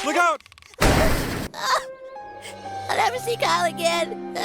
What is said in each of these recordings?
Look out! I'll never see Kyle again.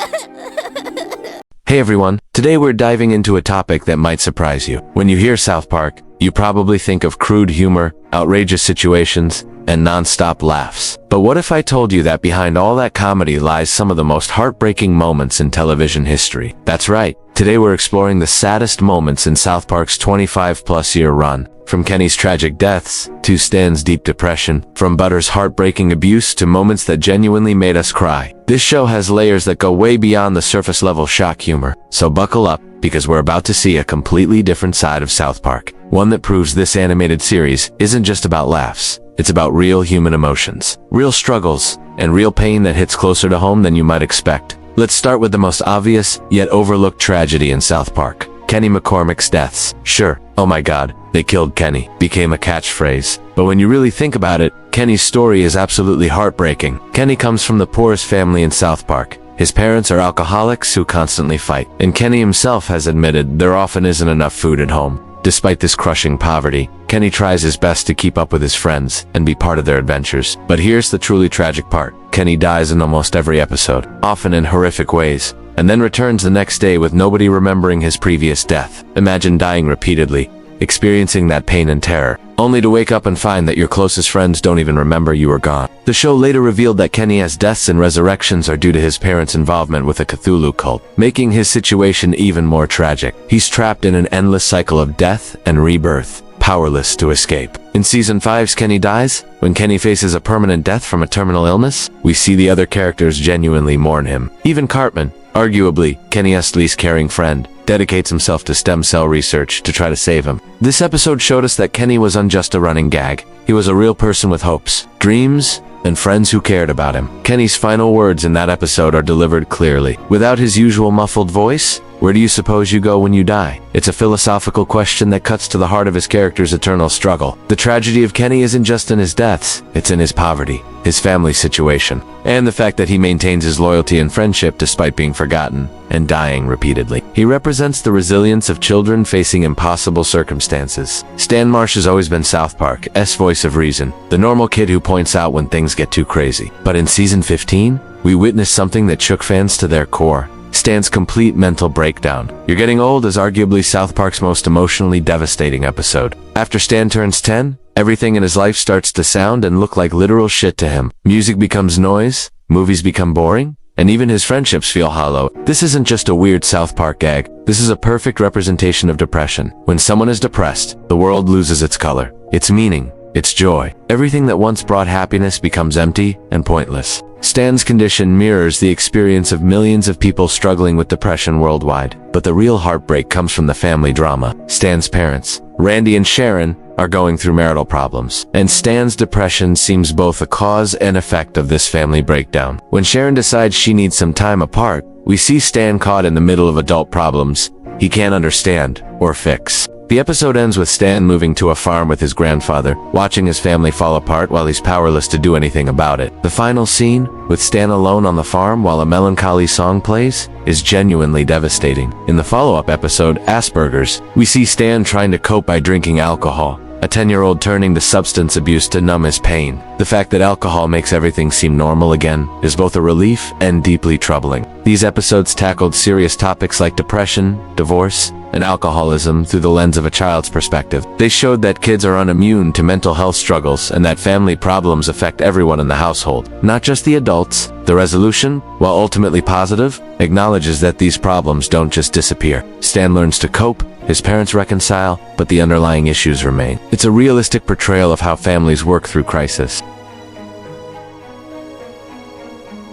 Hey everyone, today we're diving into a topic that might surprise you. When you hear South Park, you probably think of crude humor, outrageous situations, and non-stop laughs. But what if I told you that behind all that comedy lies some of the most heartbreaking moments in television history? That's right. Today we're exploring the saddest moments in South Park's 25-plus-year run. From Kenny's tragic deaths, to Stan's deep depression, from Butter's heartbreaking abuse to moments that genuinely made us cry. This show has layers that go way beyond the surface-level shock humor. So buckle up, because we're about to see a completely different side of South Park. One that proves this animated series isn't just about laughs. It's about real human emotions, real struggles, and real pain that hits closer to home than you might expect. Let's start with the most obvious, yet overlooked tragedy in South Park. Kenny McCormick's deaths. Sure, oh my god, they killed Kenny, became a catchphrase. But when you really think about it, Kenny's story is absolutely heartbreaking. Kenny comes from the poorest family in South Park. His parents are alcoholics who constantly fight, and Kenny himself has admitted there often isn't enough food at home. Despite this crushing poverty, Kenny tries his best to keep up with his friends and be part of their adventures. But here's the truly tragic part. Kenny dies in almost every episode, often in horrific ways, and then returns the next day with nobody remembering his previous death. Imagine dying repeatedly, experiencing that pain and terror, only to wake up and find that your closest friends don't even remember you were gone. The show later revealed that Kenny's deaths and resurrections are due to his parents' involvement with a Cthulhu cult, making his situation even more tragic. He's trapped in an endless cycle of death and rebirth, powerless to escape. In Season 5's Kenny Dies, when Kenny faces a permanent death from a terminal illness, we see the other characters genuinely mourn him. Even Cartman, arguably Kenny's least caring friend, dedicates himself to stem cell research to try to save him. This episode showed us that Kenny wasn't just a running gag. He was a real person with hopes, dreams, and friends who cared about him. Kenny's final words in that episode are delivered clearly. Without his usual muffled voice, where do you suppose you go when you die? It's a philosophical question that cuts to the heart of his character's eternal struggle. The tragedy of Kenny isn't just in his deaths, it's in his poverty, his family's situation, and the fact that he maintains his loyalty and friendship despite being forgotten and dying repeatedly. He represents the resilience of children facing impossible circumstances. Stan Marsh has always been South Park's voice of reason, the normal kid who points out when things get too crazy. But in Season 15, we witnessed something that shook fans to their core. Stan's complete mental breakdown. You're Getting Old is arguably South Park's most emotionally devastating episode. After Stan turns 10, everything in his life starts to sound and look like literal shit to him. Music becomes noise, movies become boring, and even his friendships feel hollow. This isn't just a weird South Park gag. This is a perfect representation of depression. When someone is depressed, the world loses its color, its meaning, its joy. Everything that once brought happiness becomes empty and pointless. Stan's condition mirrors the experience of millions of people struggling with depression worldwide. But the real heartbreak comes from the family drama. Stan's parents, Randy and Sharon, are going through marital problems, and Stan's depression seems both a cause and effect of this family breakdown. When Sharon decides she needs some time apart, we see Stan caught in the middle of adult problems he can't understand or fix. The episode ends with Stan moving to a farm with his grandfather, watching his family fall apart while he's powerless to do anything about it. The final scene, with Stan alone on the farm while a melancholy song plays, is genuinely devastating. In the follow-up episode, Asperger's, we see Stan trying to cope by drinking alcohol, a 10-year-old turning to substance abuse to numb his pain. The fact that alcohol makes everything seem normal again is both a relief and deeply troubling. These episodes tackled serious topics like depression, divorce, and alcoholism through the lens of a child's perspective. They showed that kids are unimmune to mental health struggles and that family problems affect everyone in the household, not just the adults. The resolution, while ultimately positive, acknowledges that these problems don't just disappear. Stan learns to cope, his parents reconcile, but the underlying issues remain. It's a realistic portrayal of how families work through crisis.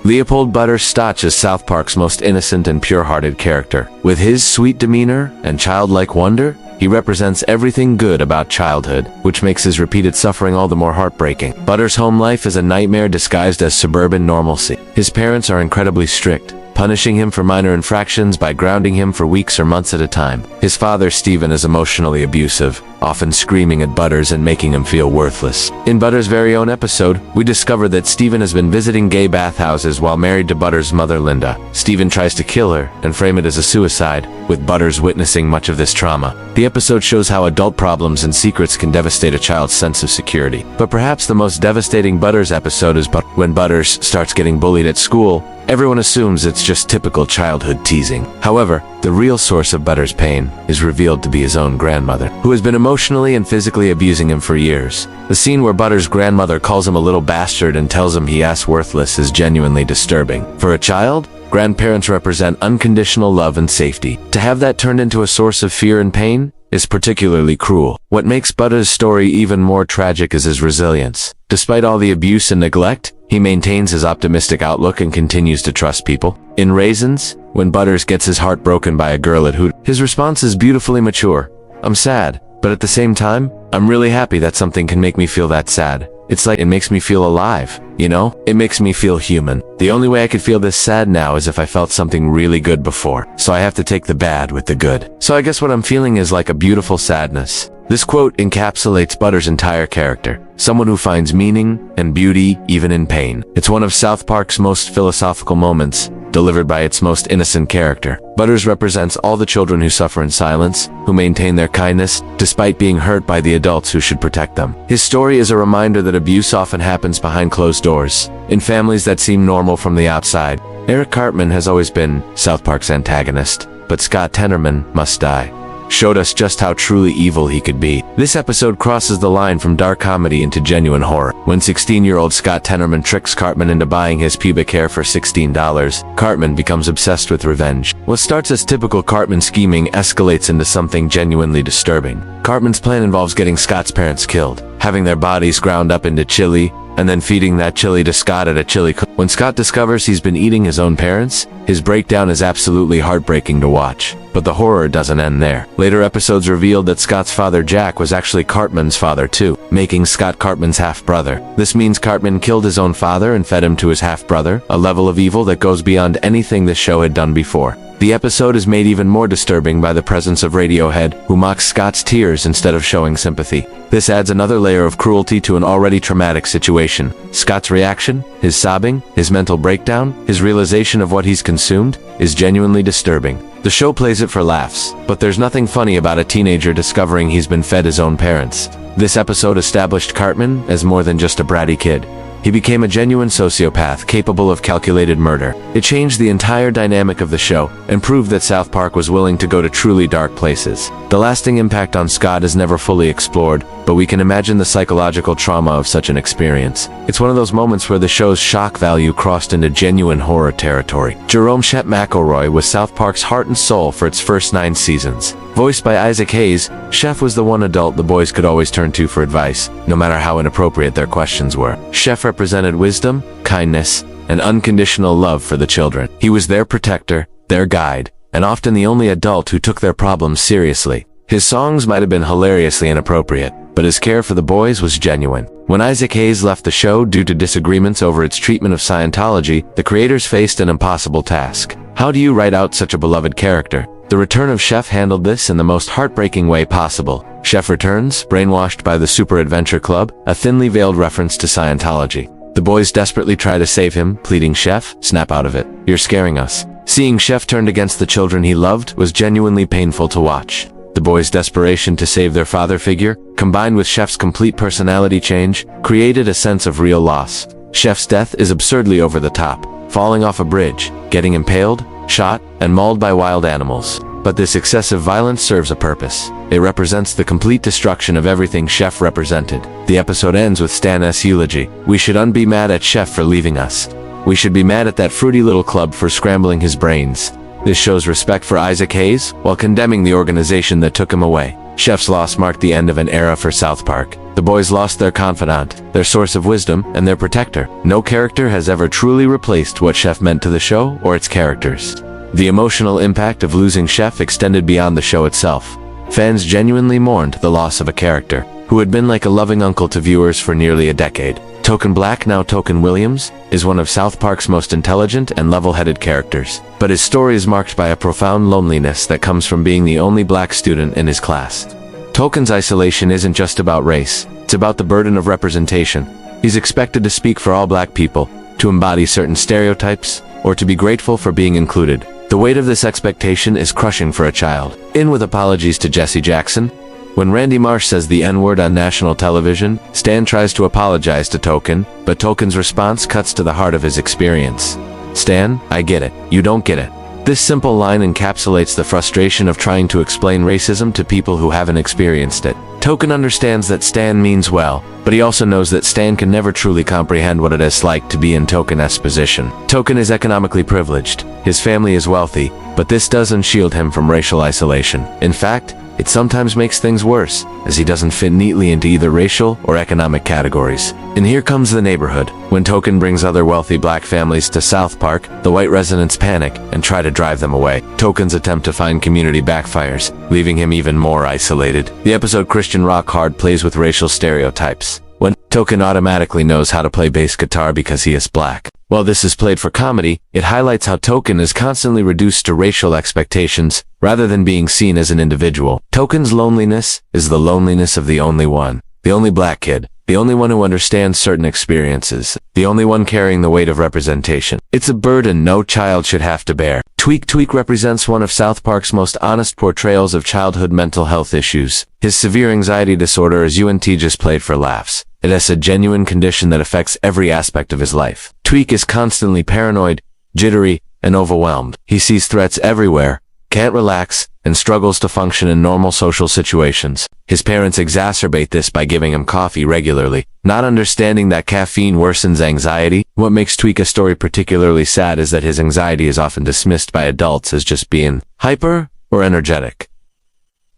Leopold Butter Stotch is South Park's most innocent and pure-hearted character. With his sweet demeanor and childlike wonder, he represents everything good about childhood, which makes his repeated suffering all the more heartbreaking. Butter's home life is a nightmare disguised as suburban normalcy. His parents are incredibly strict, punishing him for minor infractions by grounding him for weeks or months at a time. His father, Steven, is emotionally abusive, often screaming at Butters and making him feel worthless. In Butters' very own episode, we discover that Steven has been visiting gay bathhouses while married to Butters' mother, Linda. Steven tries to kill her and frame it as a suicide, with Butters witnessing much of this trauma. The episode shows how adult problems and secrets can devastate a child's sense of security. But perhaps the most devastating Butters episode is when Butters starts getting bullied at school. Everyone assumes it's just typical childhood teasing. However, the real source of Butters' pain is revealed to be his own grandmother, who has been emotionally and physically abusing him for years. The scene where Butters' grandmother calls him a little bastard and tells him he is worthless is genuinely disturbing. For a child, grandparents represent unconditional love and safety. To have that turned into a source of fear and pain is particularly cruel. What makes Butters' story even more tragic is his resilience. Despite all the abuse and neglect, he maintains his optimistic outlook and continues to trust people. In Raisins, when Butters gets his heart broken by a girl at Hoot, his response is beautifully mature. I'm sad, but at the same time, I'm really happy that something can make me feel that sad. It's like it makes me feel alive, you know? It makes me feel human. The only way I could feel this sad now is if I felt something really good before. So I have to take the bad with the good. So I guess what I'm feeling is like a beautiful sadness. This quote encapsulates Butters' entire character, someone who finds meaning and beauty even in pain. It's one of South Park's most philosophical moments, delivered by its most innocent character. Butters represents all the children who suffer in silence, who maintain their kindness, despite being hurt by the adults who should protect them. His story is a reminder that abuse often happens behind closed doors, in families that seem normal from the outside. Eric Cartman has always been South Park's antagonist, but Scott Tenorman must die. Showed us just how truly evil he could be. This episode crosses the line from dark comedy into genuine horror. When 16-year-old Scott Tenorman tricks Cartman into buying his pubic hair for $16, Cartman becomes obsessed with revenge. What starts as typical Cartman scheming escalates into something genuinely disturbing. Cartman's plan involves getting Scott's parents killed, having their bodies ground up into chili, and then feeding that chili to Scott at a chili cook. When Scott discovers he's been eating his own parents, his breakdown is absolutely heartbreaking to watch. But the horror doesn't end there. Later episodes revealed that Scott's father Jack was actually Cartman's father too, making Scott Cartman's half-brother. This means Cartman killed his own father and fed him to his half-brother, a level of evil that goes beyond anything the show had done before. The episode is made even more disturbing by the presence of Radiohead, who mocks Scott's tears instead of showing sympathy. This adds another layer of cruelty to an already traumatic situation. Scott's reaction, his sobbing, his mental breakdown, his realization of what he's consumed, is genuinely disturbing. The show plays it for laughs, but there's nothing funny about a teenager discovering he's been fed his own parents. This episode established Cartman as more than just a bratty kid. He became a genuine sociopath capable of calculated murder. It changed the entire dynamic of the show and proved that South Park was willing to go to truly dark places. The lasting impact on Scott is never fully explored, but we can imagine the psychological trauma of such an experience. It's one of those moments where the show's shock value crossed into genuine horror territory. Jerome Shep McElroy was South Park's heart and soul for its first 9 seasons. Voiced by Isaac Hayes, Chef was the one adult the boys could always turn to for advice, no matter how inappropriate their questions were. Chef represented wisdom, kindness, and unconditional love for the children. He was their protector, their guide, and often the only adult who took their problems seriously. His songs might have been hilariously inappropriate, but his care for the boys was genuine. When Isaac Hayes left the show due to disagreements over its treatment of Scientology, the creators faced an impossible task. How do you write out such a beloved character? The return of Chef handled this in the most heartbreaking way possible. Chef returns, brainwashed by the Super Adventure Club, a thinly veiled reference to Scientology. The boys desperately try to save him, pleading, "Chef, snap out of it. You're scaring us." Seeing Chef turned against the children he loved was genuinely painful to watch. The boys' desperation to save their father figure, combined with Chef's complete personality change, created a sense of real loss. Chef's death is absurdly over the top, falling off a bridge, getting impaled, shot, and mauled by wild animals. But this excessive violence serves a purpose. It represents the complete destruction of everything Chef represented. The episode ends with Stan's eulogy. We should be mad at Chef for leaving us. We should be mad at that fruity little club for scrambling his brains. This shows respect for Isaac Hayes, while condemning the organization that took him away. Chef's loss marked the end of an era for South Park. The boys lost their confidant, their source of wisdom, and their protector. No character has ever truly replaced what Chef meant to the show or its characters. The emotional impact of losing Chef extended beyond the show itself. Fans genuinely mourned the loss of a character who had been like a loving uncle to viewers for nearly a decade. Token Black, now Token Williams, is one of South Park's most intelligent and level-headed characters, but his story is marked by a profound loneliness that comes from being the only black student in his class. Token's isolation isn't just about race, it's about the burden of representation. He's expected to speak for all black people, to embody certain stereotypes, or to be grateful for being included. The weight of this expectation is crushing for a child. In with apologies to Jesse Jackson. When Randy Marsh says the N-word on national television, Stan tries to apologize to Token, but Token's response cuts to the heart of his experience. "Stan, I get it. You don't get it." This simple line encapsulates the frustration of trying to explain racism to people who haven't experienced it. Token understands that Stan means well, but he also knows that Stan can never truly comprehend what it is like to be in Token's position. Token is economically privileged. His family is wealthy, but this doesn't shield him from racial isolation. In fact, it sometimes makes things worse, as he doesn't fit neatly into either racial or economic categories. And here comes the neighborhood. When Token brings other wealthy black families to South Park, the white residents panic and try to drive them away. Token's attempt to find community backfires, leaving him even more isolated. The episode Christian Rock Hard plays with racial stereotypes. When Token automatically knows how to play bass guitar because he is black. While this is played for comedy, it highlights how Token is constantly reduced to racial expectations, rather than being seen as an individual. Token's loneliness is the loneliness of the only one. The only black kid. The only one who understands certain experiences. The only one carrying the weight of representation. It's a burden no child should have to bear. Tweek represents one of South Park's most honest portrayals of childhood mental health issues. His severe anxiety disorder is UNT just played for laughs. It is a genuine condition that affects every aspect of his life. Tweek is constantly paranoid, jittery, and overwhelmed. He sees threats everywhere, can't relax, and struggles to function in normal social situations. His parents exacerbate this by giving him coffee regularly, not understanding that caffeine worsens anxiety. What makes Tweek a story particularly sad is that his anxiety is often dismissed by adults as just being hyper or energetic.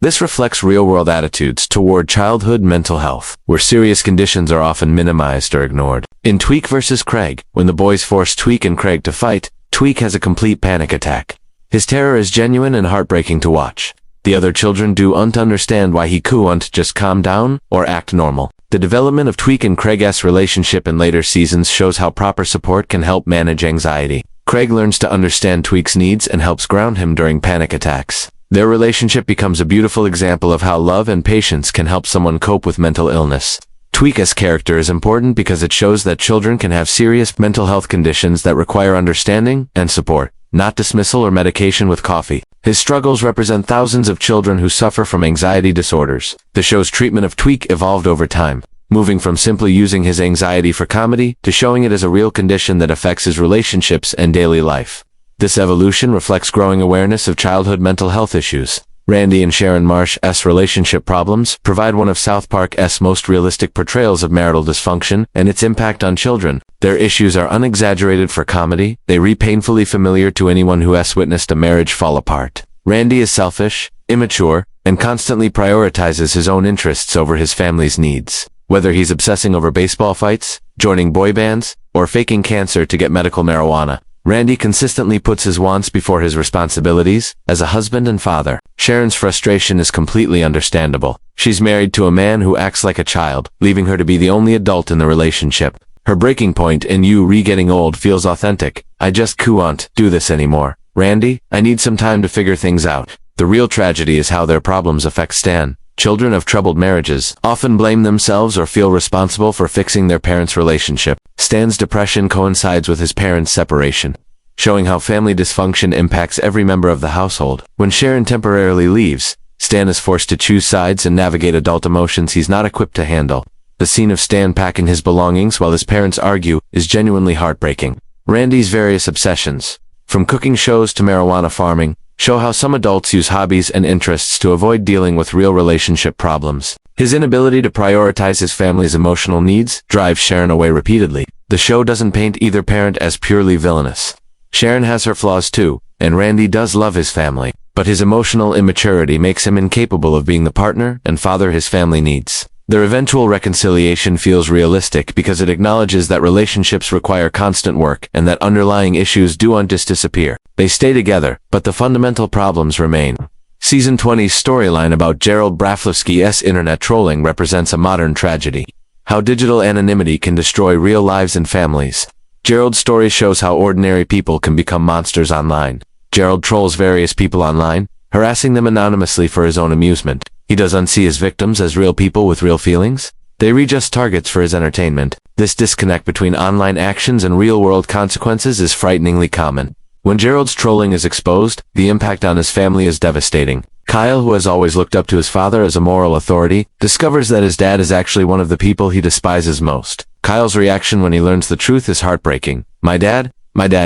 This reflects real-world attitudes toward childhood mental health, where serious conditions are often minimized or ignored. In Tweek vs. Craig, when the boys force Tweek and Craig to fight, Tweek has a complete panic attack. His terror is genuine and heartbreaking to watch. The other children don't understand why he couldn't just calm down or act normal. The development of Tweek and Craig's relationship in later seasons shows how proper support can help manage anxiety. Craig learns to understand Tweek's needs and helps ground him during panic attacks. Their relationship becomes a beautiful example of how love and patience can help someone cope with mental illness. Tweek's character is important because it shows that children can have serious mental health conditions that require understanding and support, not dismissal or medication with coffee. His struggles represent thousands of children who suffer from anxiety disorders. The show's treatment of Tweek evolved over time, moving from simply using his anxiety for comedy to showing it as a real condition that affects his relationships and daily life. This evolution reflects growing awareness of childhood mental health issues. Randy and Sharon Marsh's relationship problems provide one of South Park's most realistic portrayals of marital dysfunction and its impact on children. Their issues are unexaggerated for comedy. They are painfully familiar to anyone who has witnessed a marriage fall apart. Randy is selfish, immature, and constantly prioritizes his own interests over his family's needs. Whether he's obsessing over baseball fights, joining boy bands, or faking cancer to get medical marijuana, Randy consistently puts his wants before his responsibilities as a husband and father. Sharon's frustration is completely understandable. She's married to a man who acts like a child, leaving her to be the only adult in the relationship. Her breaking point in "You re-getting old" feels authentic. "I just can't do this anymore. Randy, I need some time to figure things out." The real tragedy is how their problems affect Stan. Children of troubled marriages often blame themselves or feel responsible for fixing their parents' relationship. Stan's depression coincides with his parents' separation, showing how family dysfunction impacts every member of the household. When Sharon temporarily leaves, Stan is forced to choose sides and navigate adult emotions he's not equipped to handle. The scene of Stan packing his belongings while his parents argue is genuinely heartbreaking. Randy's various obsessions, from cooking shows to marijuana farming, show how some adults use hobbies and interests to avoid dealing with real relationship problems. His inability to prioritize his family's emotional needs drives Sharon away repeatedly. The show doesn't paint either parent as purely villainous. Sharon has her flaws too, and Randy does love his family, but his emotional immaturity makes him incapable of being the partner and father his family needs. Their eventual reconciliation feels realistic because it acknowledges that relationships require constant work and that underlying issues don't just disappear. They stay together, but the fundamental problems remain. Season 20's storyline about Gerald Braflovsky's internet trolling represents a modern tragedy. how digital anonymity can destroy real lives and families. Gerald's story shows how ordinary people can become monsters online. Gerald trolls various people online, harassing them anonymously for his own amusement. He doesn't see his victims as real people with real feelings. They read just targets for his entertainment. This disconnect between online actions and real-world consequences is frighteningly common. When Gerald's trolling is exposed, the impact on his family is devastating. Kyle, who has always looked up to his father as a moral authority, discovers that his dad is actually one of the people he despises most. Kyle's reaction when he learns the truth is heartbreaking. My dad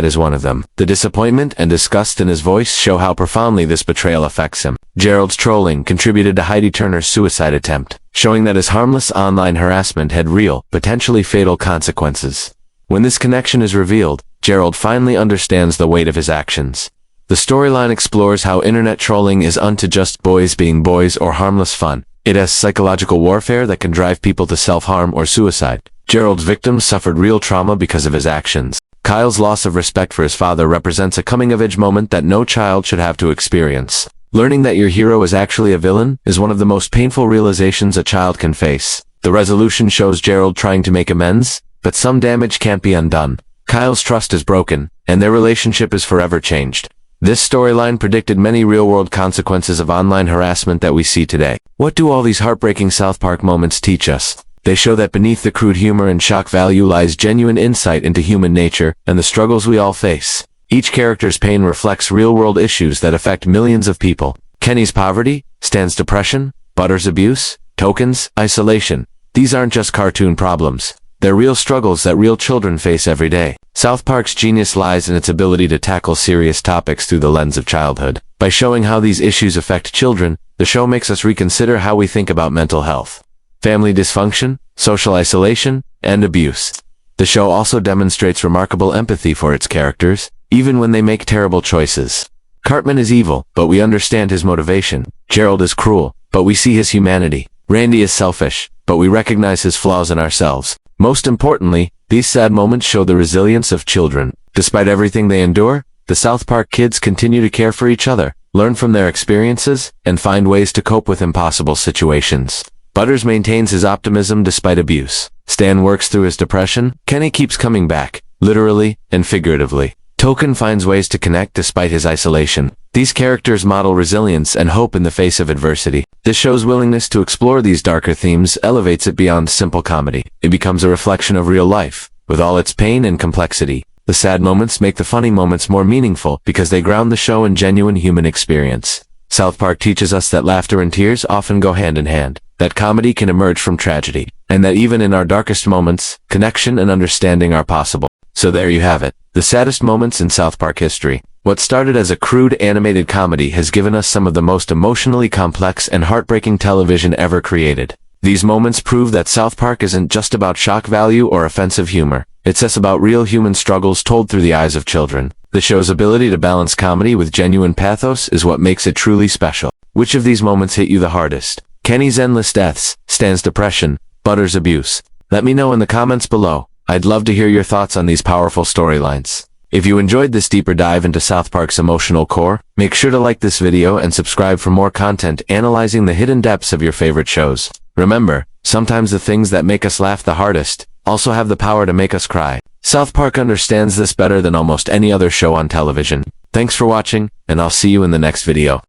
is one of them. The disappointment and disgust in his voice show how profoundly this betrayal affects him. Gerald's trolling contributed to Heidi Turner's suicide attempt, showing that his harmless online harassment had real, potentially fatal consequences. When this connection is revealed, Gerald finally understands the weight of his actions. The storyline explores how internet trolling isn't just boys being boys or harmless fun. It has psychological warfare that can drive people to self-harm or suicide. Gerald's victims suffered real trauma because of his actions. Kyle's loss of respect for his father represents a coming-of-age moment that no child should have to experience. Learning that your hero is actually a villain is one of the most painful realizations a child can face. The resolution shows Gerald trying to make amends, but some damage can't be undone. Kyle's trust is broken, and their relationship is forever changed. This storyline predicted many real-world consequences of online harassment that we see today. What do all these heartbreaking South Park moments teach us? They show that beneath the crude humor and shock value lies genuine insight into human nature and the struggles we all face. Each character's pain reflects real-world issues that affect millions of people. Kenny's poverty, Stan's depression, Butter's abuse, Token's isolation. These aren't just cartoon problems. They're real struggles that real children face every day. South Park's genius lies in its ability to tackle serious topics through the lens of childhood. By showing how these issues affect children, the show makes us reconsider how we think about mental health, family dysfunction, social isolation, and abuse. The show also demonstrates remarkable empathy for its characters, even when they make terrible choices. Cartman is evil, but we understand his motivation. Gerald is cruel, but we see his humanity. Randy is selfish, but we recognize his flaws in ourselves. Most importantly, these sad moments show the resilience of children. Despite everything they endure, the South Park kids continue to care for each other, learn from their experiences, and find ways to cope with impossible situations. Butters maintains his optimism despite abuse. Stan works through his depression. Kenny keeps coming back, literally and figuratively. Token finds ways to connect despite his isolation. These characters model resilience and hope in the face of adversity. This show's willingness to explore these darker themes elevates it beyond simple comedy. It becomes a reflection of real life, with all its pain and complexity. The sad moments make the funny moments more meaningful because they ground the show in genuine human experience. South Park teaches us that laughter and tears often go hand in hand, that comedy can emerge from tragedy, and that even in our darkest moments, connection and understanding are possible. So there you have it, the saddest moments in South Park history. What started as a crude animated comedy has given us some of the most emotionally complex and heartbreaking television ever created. These moments prove that South Park isn't just about shock value or offensive humor. It's about real human struggles told through the eyes of children. The show's ability to balance comedy with genuine pathos is what makes it truly special. Which of these moments hit you the hardest? Kenny's endless deaths, Stan's depression, Butter's abuse? Let me know in the comments below. I'd love to hear your thoughts on these powerful storylines. If you enjoyed this deeper dive into South Park's emotional core, make sure to like this video and subscribe for more content analyzing the hidden depths of your favorite shows. Remember, sometimes the things that make us laugh the hardest also have the power to make us cry. South Park understands this better than almost any other show on television. Thanks for watching, and I'll see you in the next video.